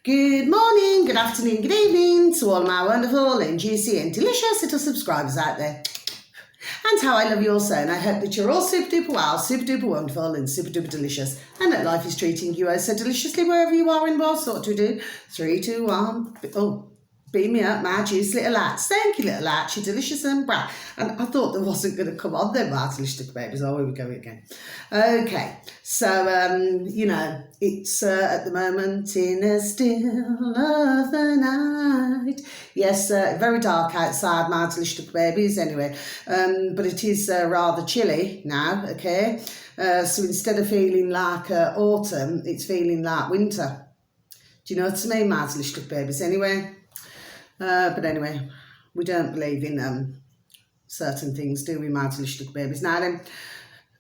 Good morning, good afternoon, good evening to all my wonderful and juicy and delicious little subscribers out there. And how I love you all so, and I hope that you're all super duper well, super duper wonderful and super duper delicious, and that life is treating you so deliciously wherever you are in the world. So what do we do? 3, 2, 1, beam me up, my juice, little lads. Thank you, little lads. You're delicious and bright. And I thought there wasn't going to come on then, Martin babies. Oh, here we go again. Okay, so, it's at the moment in a still of the night. Yes, very dark outside, Martin babies, anyway. But it is rather chilly now, okay? So instead of feeling like autumn, it's feeling like winter. Do you know what I mean, Martin babies, anyway? But anyway, we don't believe in certain things, do we, Martin babies? Now then,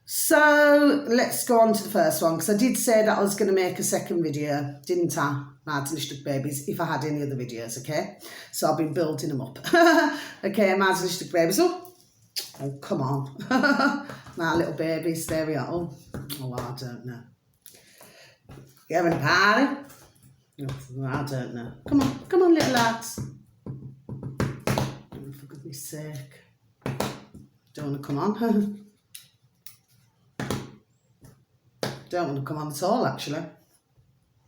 so let's go on to the first one, because I did say that I was going to make a second video, didn't I, Martin babies, if I had any other videos, okay? So I've been building them up. Okay, Martin babies. Oh, come on. My little babies, there we are. Oh, I don't know. You having a party? Oh, I don't know. Come on, little lads. For goodness sake. Don't want to come on. Don't want to come on at all, actually.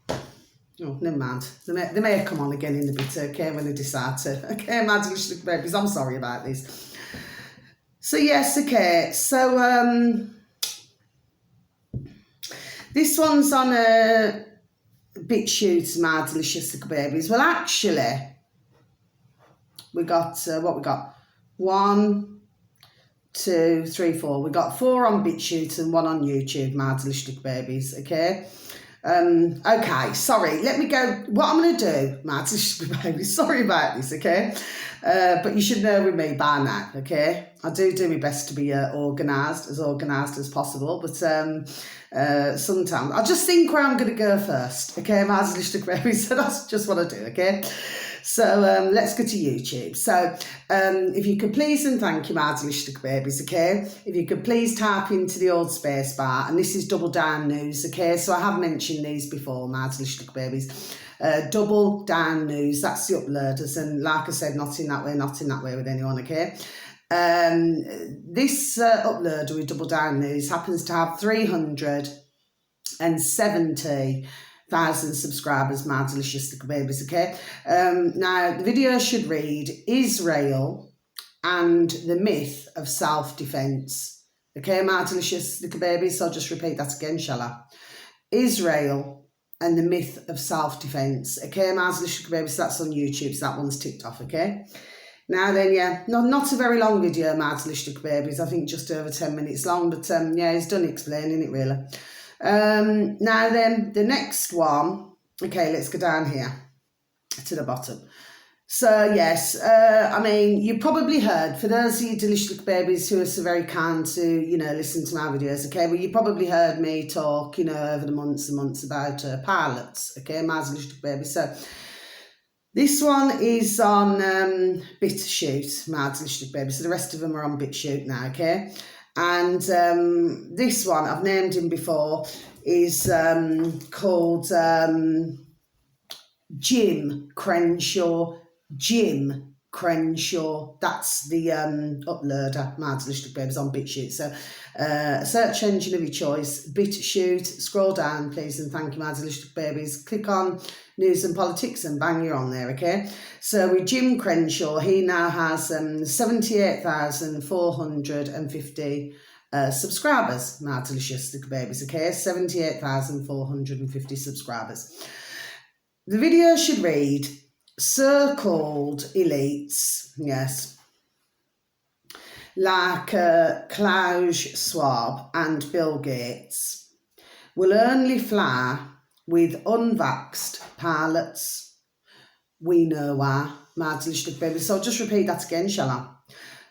Oh, never mind. They may come on again in a bit, okay, when they decide to. Okay, Madam babies, I'm sorry about this. So, yes, okay. So, this one's on a BitChute, my delicious little babies. Well, actually, we got, what we got? 1, 2, 3, 4. We got 4 on BitChute and 1 on YouTube, my delicious babies, okay? Okay, sorry, let me go. What I'm going to do, my delicious babies, sorry about this, okay? But you should know with me by now, okay? I do my best to be organised as possible, but sometimes I just think where I'm going to go first, okay, my delicious babies, so that's just what I do, okay? So let's go to YouTube. So if you could please and thank you, my delicious babies, okay? If you could please type into the old space bar, and this is Double Down News, okay? So I have mentioned these before, my delicious babies. Double Down News, that's the uploaders, and like I said, not in that way with anyone, okay? This uploader with Double Down News happens to have 370,000 subscribers, my delicious little babies, okay? Now, the video should read, Israel and the myth of self-defense. Okay, my delicious little babies, so I'll just repeat that again, shall I? Israel and the myth of self-defense. Okay, my delicious little babies, that's on YouTube, so that one's ticked off, okay? Now then, yeah, not a very long video, my delicious little babies, I think just over 10 minutes long, but yeah, he's done explaining it, really. Now then, the next one, okay, let's go down here to the bottom. So yes, I mean, you probably heard, for those of you delicious little babies who are so very kind to, listen to my videos, okay, well, you probably heard me talk, over the months and months about pilots, okay, my delicious little babies. So this one is on BitChute, my delicious little babies. So the rest of them are on BitChute now, okay? And this one, I've named him before, is called Jim Crenshaw. Jim Crenshaw. That's the uploader, my delicious babies, on BitChute. So search engine of your choice, BitChute. Scroll down, please, and thank you, my delicious babies. Click on News and Politics and bang, you're on there, okay? So with Jim Crenshaw, he now has 78,450 subscribers, my delicious little babies, okay? 78,450 subscribers. The video should read, so-called elites, yes, like Klaus Schwab and Bill Gates, will only fly with unvaxxed pilots. We know why, my delicious baby. So I'll just repeat that again, shall I?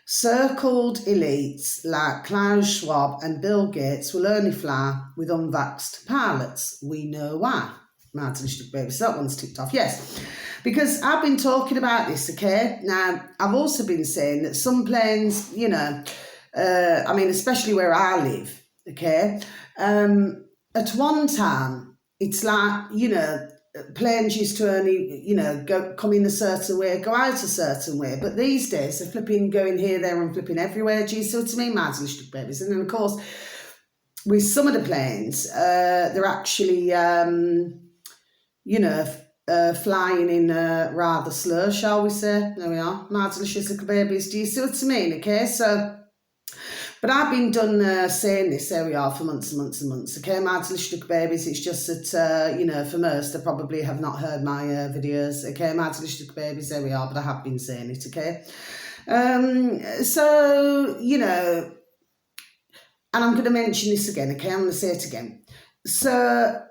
So-called elites like Klaus Schwab and Bill Gates will only fly with unvaxxed pilots. We know why, my delicious baby. So that one's ticked off, yes. Because I've been talking about this, okay? Now, I've also been saying that some planes, I mean, especially where I live, okay? At one time, it's like, planes used to only, come in a certain way, go out a certain way. But these days, they're flipping going here, there, and flipping everywhere. Do you see what I mean, Mads babies? And then, of course, with some of the planes, they're actually, flying in rather slow, shall we say. There we are, Mads babies. Do you see what I mean? Okay, so... But I've been done saying this, there we are, for months and months and months. Okay, Mads babies, it's just that, for most, they probably have not heard my videos. Okay, Mads babies, there we are, but I have been saying it, okay? So, and I'm going to mention this again, okay? I'm going to say it again. So,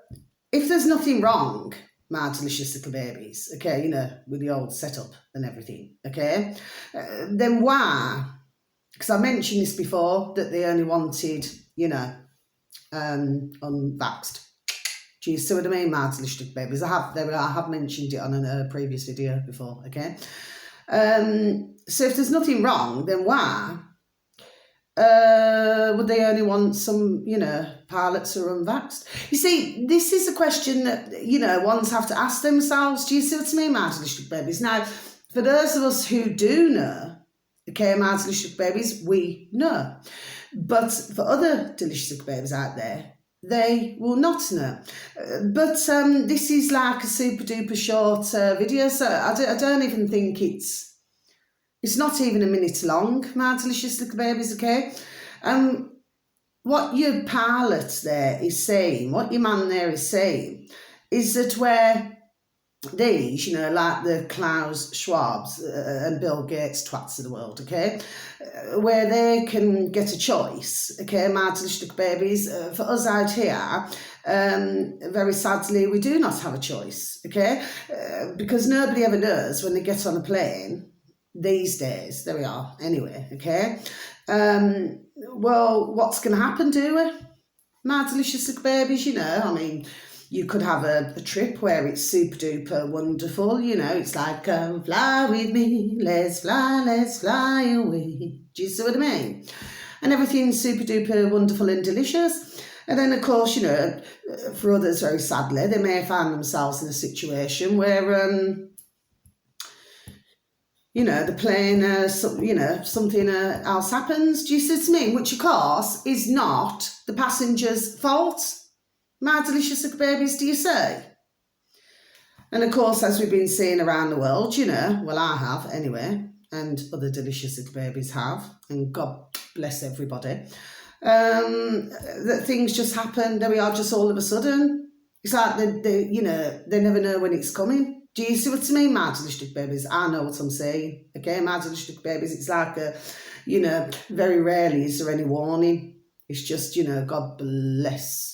if there's nothing wrong, my delicious little babies, okay, with the old setup and everything, okay, then why? Because I mentioned this before, that they only wanted, unvaxxed. Do you see what I mean, my delicious babies? I have mentioned it on a previous video before, okay? So if there's nothing wrong, then why would they only want some, pilots who are unvaxxed? You see, this is a question that, ones have to ask themselves. Do you see what I mean, my delicious babies? Now, for those of us who do know, okay, my delicious babies, we know. But for other delicious babies out there, they will not know. But this is like a super duper short video, so I don't even think it's not even a minute long, my delicious little babies, okay? What your pilot there is saying, what your man there is saying, is that where these, like the Klaus Schwabs and Bill Gates twats of the world, okay, where they can get a choice, okay, my delicious babies, for us out here, very sadly, we do not have a choice, okay, because nobody ever knows when they get on a plane these days. There we are, anyway, okay. Well, what's going to happen to her, my delicious babies? I mean, you could have a trip where it's super duper wonderful, it's like, fly with me, let's fly away. Do you see what I mean? And everything's super duper wonderful and delicious. And then, of course, for others, very sadly, they may find themselves in a situation where, the plane, something else happens. Do you see what I mean? Which, of course, is not the passenger's fault. My delicious little babies, do you say? And of course, as we've been seeing around the world, well, I have anyway, and other delicious little babies have, and God bless everybody, that things just happen. There we are, just all of a sudden. It's like they never know when it's coming. Do you see what I mean, my delicious babies? I know what I'm saying. Okay, my delicious babies, it's like very rarely is there any warning. It's just, God bless.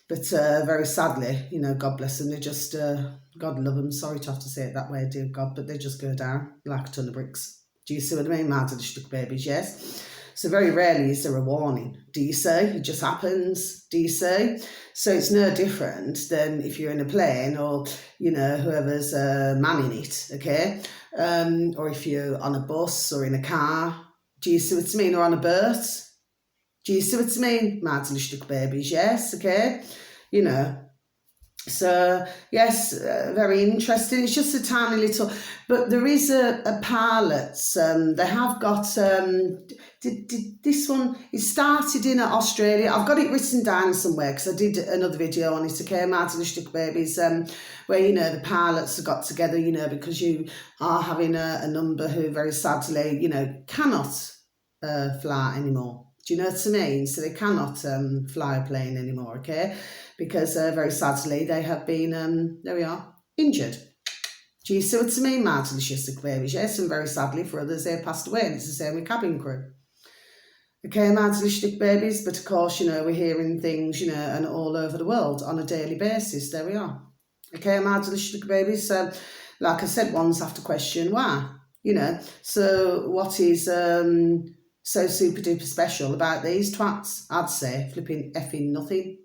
But very sadly, God bless them. They just, God love them. Sorry to have to say it that way, dear God, but they just go down like a ton of bricks. Do you see what I mean, my delicious babies? Yes. So very rarely is there a warning. Do you say? It just happens. Do you say? So it's no different than if you're in a plane or, whoever's manning it, okay? Or if you're on a bus or in a car. Do you see what I mean? Or on a boat. Do you see what I mean? My delicious babies, yes, okay? So, yes, very interesting. It's just a tiny little... But there is a pilot. They have got... this one, it started in Australia. I've got it written down somewhere because I did another video on it, okay? My delicious babies, where, the pilots have got together, because you are having a number who very sadly, cannot fly anymore. Do you know what I mean? So they cannot fly a plane anymore, okay? Because very sadly, they have been, there we are, injured. Do you see what I mean, my delicious babies? Yes, and very sadly for others, they've passed away, and it's the same with cabin crew. Okay, my delicious babies, but of course, we're hearing things, and all over the world on a daily basis. There we are. Okay, my delicious babies. So, like I said, ones have to question why, So what is... so super duper special about these twats? I'd say flipping effing nothing.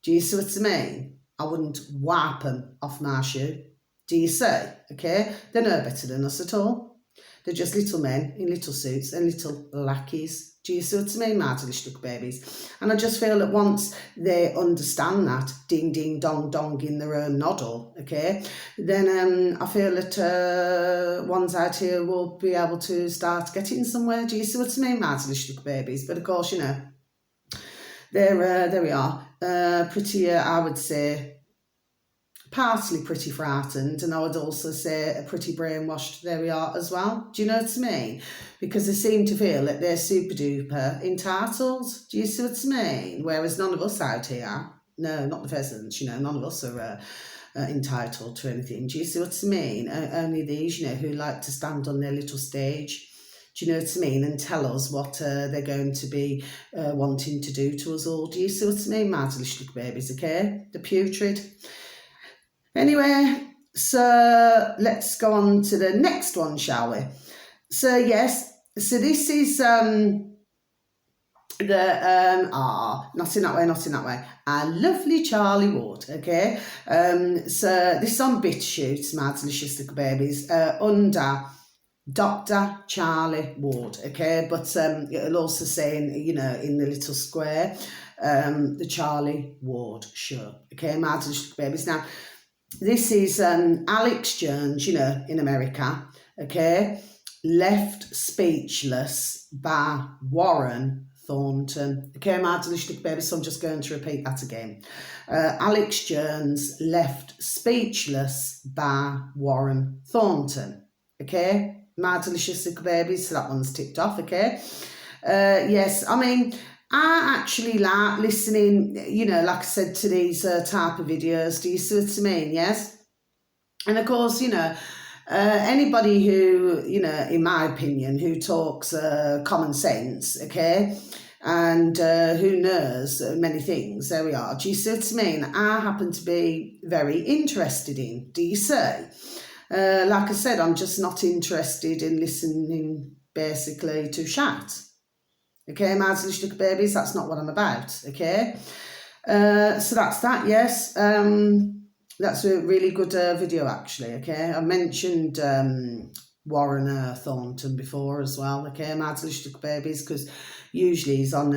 Do you see what I mean? I wouldn't wipe them off my shoe. Do you say? Okay, they're no better than us at all. They're just little men in little suits and little lackeys. Do you see what I mean, my delicious babies? And I just feel that once they understand that, ding, ding, dong, dong in their own noddle, okay, then I feel that ones out here will be able to start getting somewhere. Do you see what I mean, my delicious babies? But of course, you know, there we are. Pretty, I would say, partly pretty frightened, and I would also say pretty brainwashed. There we are as well. Do you know what I mean? Because they seem to feel that they're super duper entitled. Do you see what I mean? Whereas none of us out here, no, not the pheasants, you know, none of us are entitled to anything. Do you see what I mean? Only these, you know, who like to stand on their little stage. Do you know what I mean? And tell us what they're going to be wanting to do to us all. Do you see what I mean, my delicious babies, okay? The putrid. Anyway, so let's go on to the next one, shall we? So yes, so this is not in that way. Our lovely Charlie Ward, okay? So this is on BitChute, my delicious little babies, under Dr. Charlie Ward, okay? But it'll also say, you know, in the little square, the Charlie Ward Show, okay, my delicious babies. Now, this is Alex Jones, you know, in America, okay, left speechless by Warren Thornton. Okay, my delicious baby, so I'm just going to repeat that again. Alex Jones left speechless by Warren Thornton. Okay, my delicious little babies, so that one's ticked off, okay. Yes, I mean, I actually like listening, you know, like I said, to these type of videos. Do you see what I mean? Yes. And of course, you know, anybody who, you know, in my opinion, who talks common sense, okay, and who knows many things, there we are. Do you see what I mean? I happen to be very interested in, do you see? Like I said, I'm just not interested in listening basically to shout. Okay, my delicious little babies, that's not what I'm about, okay? So that's that, yes. That's a really good video, actually, okay? I mentioned Warren Thornton before as well, okay, my delicious little babies, because usually he's on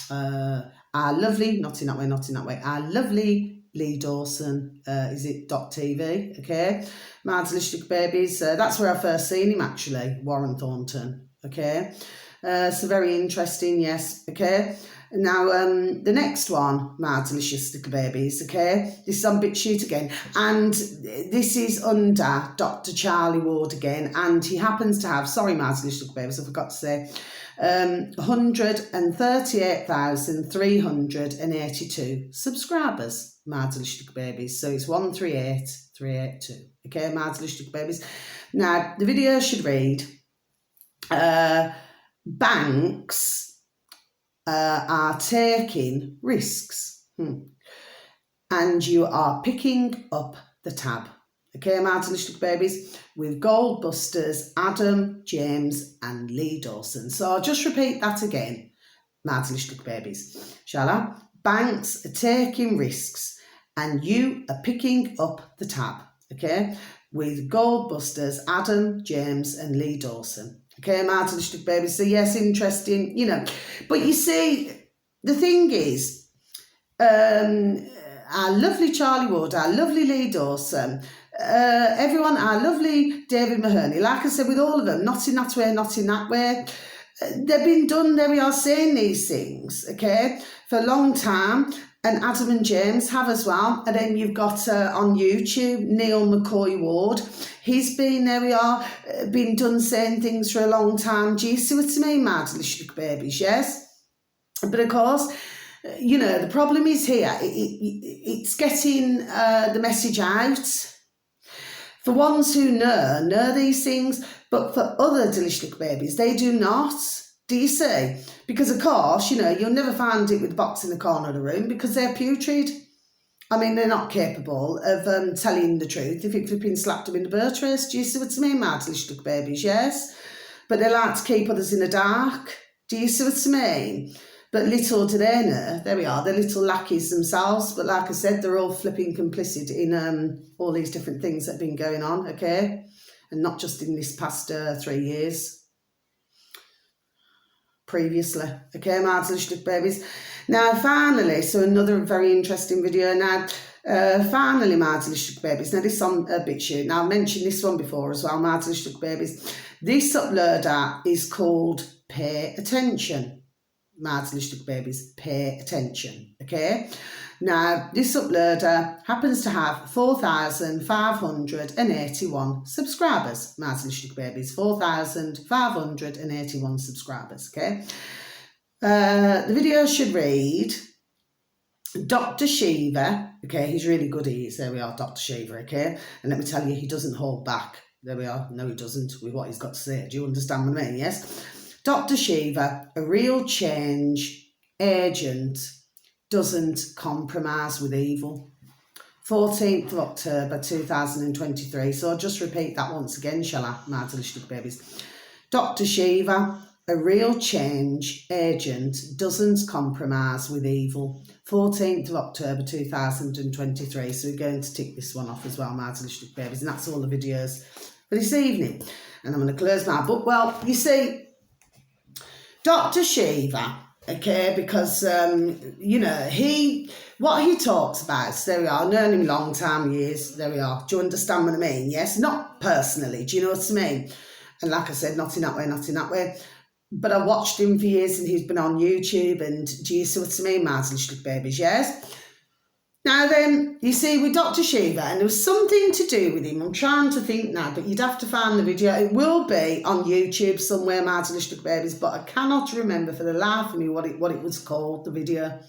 our lovely, not in that way, our lovely Lee Dawson, is it .tv, okay? My delicious little babies, that's where I first seen him, actually, Warren Thornton, okay? So very interesting, yes, okay. Now, the next one, my delicious little babies, okay, this is on BitChute again, and this is under Dr. Charlie Ward again, and he happens to have, sorry, my delicious little babies, I forgot to say, 138,382 subscribers, my delicious little babies, so it's 138,382, okay, my delicious little babies. Now, the video should read, banks are taking risks and you are picking up the tab. Okay, my delicious babies, with Gold Busters, Adam, James and Lee Dawson. So I'll just repeat that again, my delicious babies, shall I? Banks are taking risks and you are picking up the tab. Okay, with Gold Busters, Adam, James and Lee Dawson. Okay, my delicious babies. So yes, interesting, you know. But you see, the thing is, our lovely Charlie Ward, our lovely Lee Dawson, everyone, our lovely David Mahoney, like I said, with all of them, not in that way, not in that way. They've been done, there we are saying these things, okay, for a long time. And Adam and James have as well. And then you've got on YouTube, Neil McCoy Ward. He's been, there we are, been done saying things for a long time. Do you see what I mean, my delicious babies, yes? But of course, you know, the problem is here, it's getting the message out. For ones who know these things, but for other delicious babies, they do not. Do you see? Because of course, you know, you'll never find it with the box in the corner of the room because they're putrid. I mean, they're not capable of telling the truth if it flipping slapped them in the birth race. Do you see what I mean, my delicious babies? Yes? But they like to keep others in the dark. Do you see what I mean? But little do they know, there we are, they're little lackeys themselves. But like I said, they're all flipping complicit in all these different things that have been going on, okay? and not just in this past 3 years previously. Okay, my little babies. Now, finally, so another very interesting video now. Finally, my little babies. Now, this on a BitChute. Now, I've mentioned this one before as well, my little babies. This uploader is called Pay Attention. My little babies, pay attention. Okay. Now, this uploader happens to have 4,581 subscribers. My little babies, 4,581 subscribers. Okay. The video should read, Dr. Shiva, okay, he's really good, he is, there we are, Dr. Shiva, okay, and let me tell you, he doesn't hold back, there we are, no he doesn't, with what he's got to say, do you understand what I mean, yes? Dr. Shiva, a real change agent, doesn't compromise with evil. 14th of October 2023, so I'll just repeat that once again, shall I, my little babies. Dr. Shiva, a real change agent, doesn't compromise with evil. 14th of October 2023. So we're going to tick this one off as well, my little babies. And that's all the videos for this evening. And I'm going to close my book. Well, you see, Dr. Shiva, okay, because, you know, what he talks about, there we are, I've known him a long time, years, there we are. Do you understand what I mean? Yes, not personally, do you know what I mean? And like I said, not in that way, not in that way. But I watched him for years and he's been on YouTube, and do you see what I mean, my little babies, yes? Now then, you see, with Dr. Shiva, and there was something to do with him, I'm trying to think now, but you'd have to find the video. It will be on YouTube somewhere, my little babies, but I cannot remember for the life of me what it was called, the video.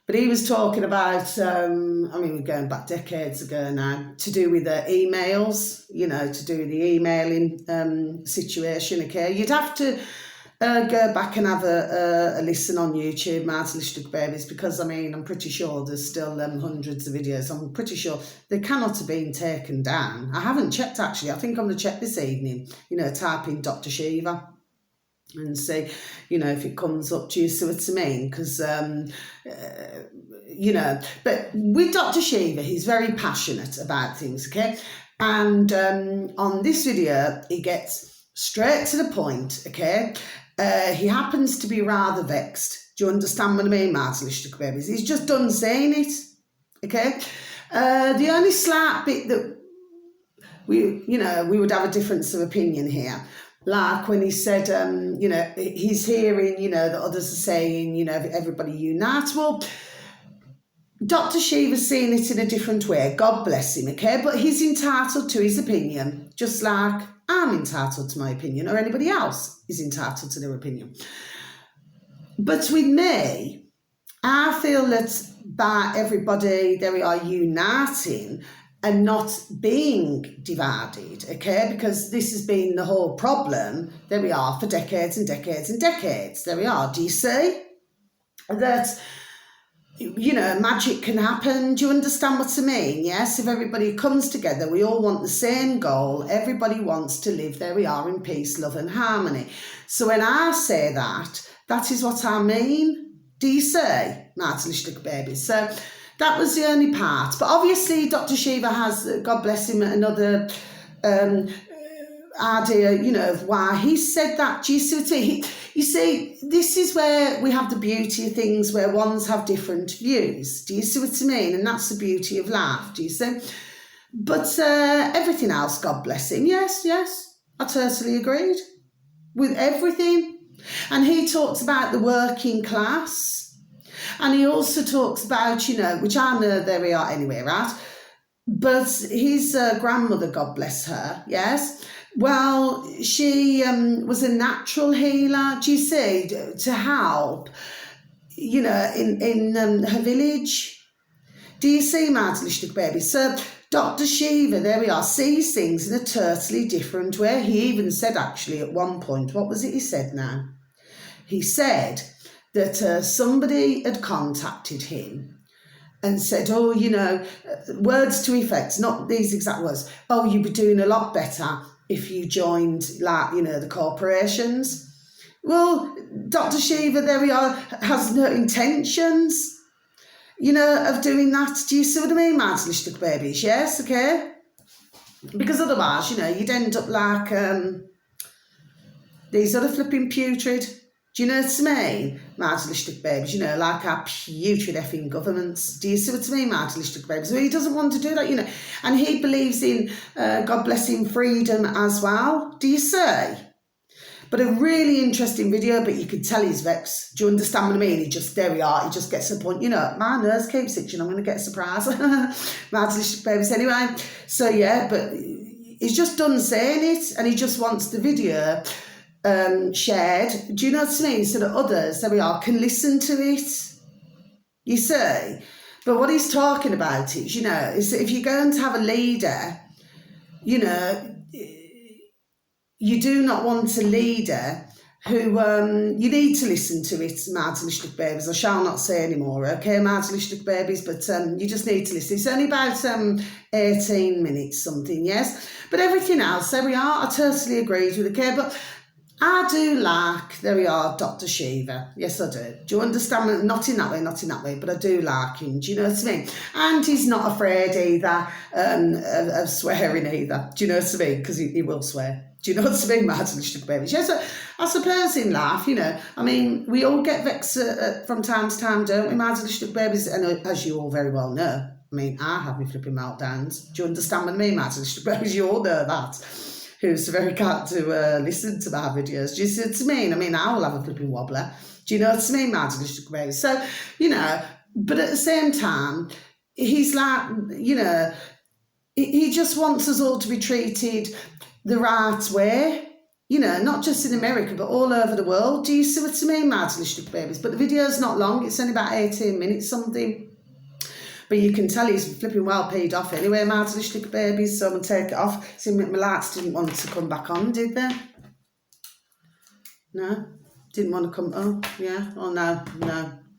But he was talking about, I mean, we're going back decades ago now, to do with the emails, you know, to do with the emailing situation, okay? You'd have to go back and have a listen on YouTube, my little babies, because, I mean, I'm pretty sure there's still hundreds of videos. I'm pretty sure they cannot have been taken down. I haven't checked, actually. I think I'm going to check this evening, you know, type in Dr. Shiva and see, you know, if it comes up. Do you see what I mean? Because, you know, but with Dr. Shiva, he's very passionate about things, okay? And on this video, he gets straight to the point, okay? He happens to be rather vexed. Do you understand what I mean, my little babies? He's just done saying it, okay? The only slight bit that we would have a difference of opinion here, like when he said, you know, he's hearing, you know, that others are saying, you know, everybody unite. Well, Dr. Shiva's seeing it in a different way. God bless him, okay? But he's entitled to his opinion, just like I'm entitled to my opinion, or anybody else is entitled to their opinion. But with me, I feel that by everybody, there we are, uniting and not being divided, okay? Because this has been the whole problem, there we are, for decades and decades and decades. There we are. Do you see that, you know, magic can happen? Do you understand what I mean? Yes, if everybody comes together, we all want the same goal. Everybody wants to live, there we are, in peace, love and harmony. So when I say that, that is what I mean. Do you see, my little babies? So that was the only part. But obviously, Dr. Shiva has, God bless him, another idea, you know, of why he said that. Do you see what I mean? You see, this is where we have the beauty of things, where ones have different views. Do you see what I mean? And that's the beauty of life. Do you see? But everything else, God bless him. Yes, I totally agreed with everything. And he talks about the working class. And he also talks about, you know, which I know there we are anyway, right? But his grandmother, God bless her, yes, well, she was a natural healer, do you see, to help, you know, in her village. Do you see, my little baby? So Dr. Shiva, there we are, sees things in a totally different way. He even said, actually, at one point, what was it he said now? He said that somebody had contacted him and said, oh, you know, words to effect, not these exact words, oh, you'd be doing a lot better if you joined, like, you know, the corporations. Well, Dr. Shiva, there we are, has no intentions, you know, of doing that. Do you see what I mean, my little babies? Yes, okay? Because otherwise, you know, you'd end up like these other flipping putrid, do you know what I mean? Martylistic babies, you know, like our putrid effing governments. Do you see what I mean, martylistic babies? Well, he doesn't want to do that, you know. And he believes in, God bless him, freedom as well. Do you see? But a really interesting video, but you can tell he's vexed. Do you understand what I mean? There we are, he just gets to the point, you know, my nurse keeps itching, I'm going to get a surprise. Martylistic babies anyway. So yeah, but he's just done saying it, and he just wants the video shared, do you know what I mean, so that others, there we are, can listen to it, you see. But what he's talking about is, you know, is that if you're going to have a leader, you know, you do not want a leader who, you need to listen to it, martylistic babies. I shall not say anymore, okay, martylistic babies, but you just need to listen. It's only about 18 minutes something, yes, but everything else, there we are, I totally agree with, okay, but I do like, there we are, Dr. Shiva. Yes, I do. Do you understand? Not in that way, but I do like him. Do you know what I mean? And he's not afraid either of swearing either. Do you know what I mean? Because he will swear. Do you know what I mean, martylistic babies? Yes, I suppose in life, you know, I mean, we all get vexed from time to time, don't we, martylistic babies? And as you all very well know, I mean, I have my flipping meltdowns. Do you understand what I mean, martylistic babies? You all know that. Who's very kind to listen to my videos. Do you see what I mean? I mean, I will have a flipping wobbler. Do you know what I mean, martylistic babies? So, you know, but at the same time, he's like, you know, he just wants us all to be treated the right way, you know, not just in America, but all over the world. Do you see what I mean, martylistic babies? But the video's not long. It's only about 18 minutes something. But you can tell he's flipping well paid off anyway, martylistic babies, so I'm going to take it off. See, my lights didn't want to come back on, did they? No? Didn't want to come, oh, yeah, oh, no.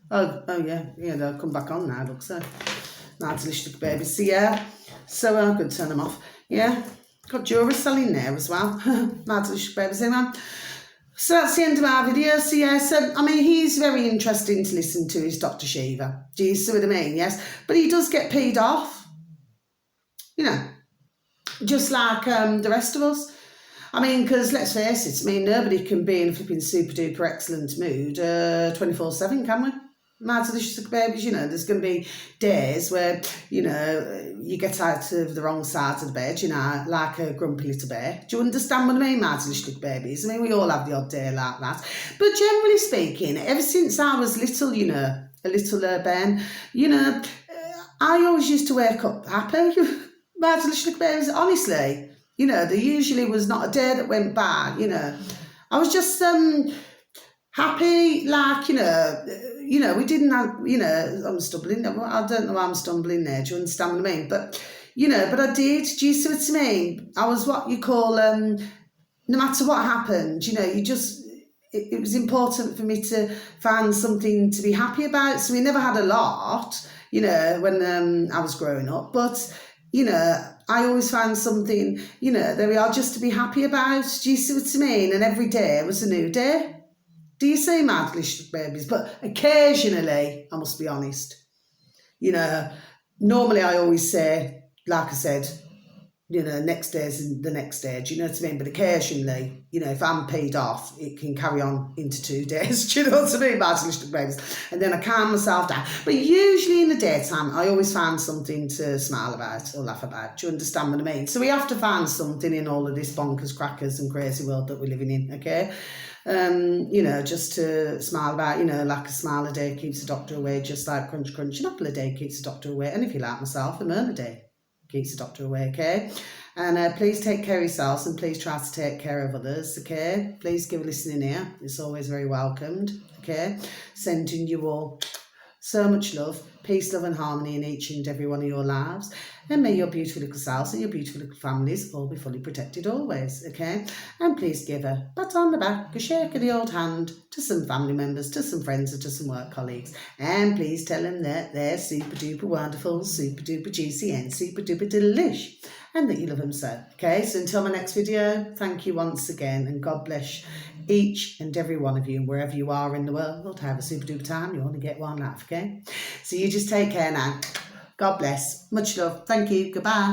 Oh, yeah, they'll come back on now, looks like. Martylistic babies, so yeah, so I'm going to turn them off, yeah. Got Duracell in there as well, martylistic babies, anyway. So that's the end of our video. So yeah, so I mean, he's very interesting to listen to, is Dr. Shiva. Do you see what I mean? Yes, but he does get peed off, you know, just like the rest of us. I mean, because let's face it, I mean, nobody can be in a flipping super duper excellent mood 24/7, can we? Martylistic babies, you know, there's going to be days where, you know, you get out of the wrong side of the bed, you know, like a grumpy little bear. Do you understand what I mean, martylistic babies? I mean, we all have the odd day like that. But generally speaking, ever since I was little, you know, a little Ben, you know, I always used to wake up happy, martylistic babies, honestly. You know, there usually was not a day that went by, you know. I was just happy, like, you know, we didn't have, you know, I'm stumbling. I don't know why I'm stumbling there. Do you understand what I mean? But, you know, but I did. Do you see what I mean? I was what you call, no matter what happened, you know, you just, it was important for me to find something to be happy about. So we never had a lot, you know, when I was growing up. But, you know, I always found something, you know, there we are, just to be happy about. Do you see what I mean? And every day was a new day. Do you see, martylistic babies? But occasionally, I must be honest, you know, normally I always say, like I said, you know, next day is the next day, do you know what I mean? But occasionally, you know, if I'm paid off, it can carry on into 2 days, do you know what I mean, martylistic babies? And then I calm myself down. But usually in the daytime, I always find something to smile about or laugh about. Do you understand what I mean? So we have to find something in all of this bonkers, crackers and crazy world that we're living in, okay? You know, just to smile about, you know, like a smile a day keeps the doctor away, just like crunch, crunch, an apple a day keeps the doctor away. And if you like myself, a moon a day keeps the doctor away, okay? And please take care of yourselves and please try to take care of others, okay? Please give a listening ear. It's always very welcomed, okay? Sending you all so much love, peace, love and harmony in each and every one of your lives. And may your beautiful little selves and your beautiful little families all be fully protected always, okay? And please give a pat on the back, a shake of the old hand to some family members, to some friends, or to some work colleagues. And please tell them that they're super duper wonderful, super duper juicy and super duper delish. And that you love them so, okay? So until my next video, thank you once again and God bless each and every one of you, and wherever you are in the world, have a super duper time. You only get one life, okay? So you just take care now. God bless. Much love. Thank you. Goodbye.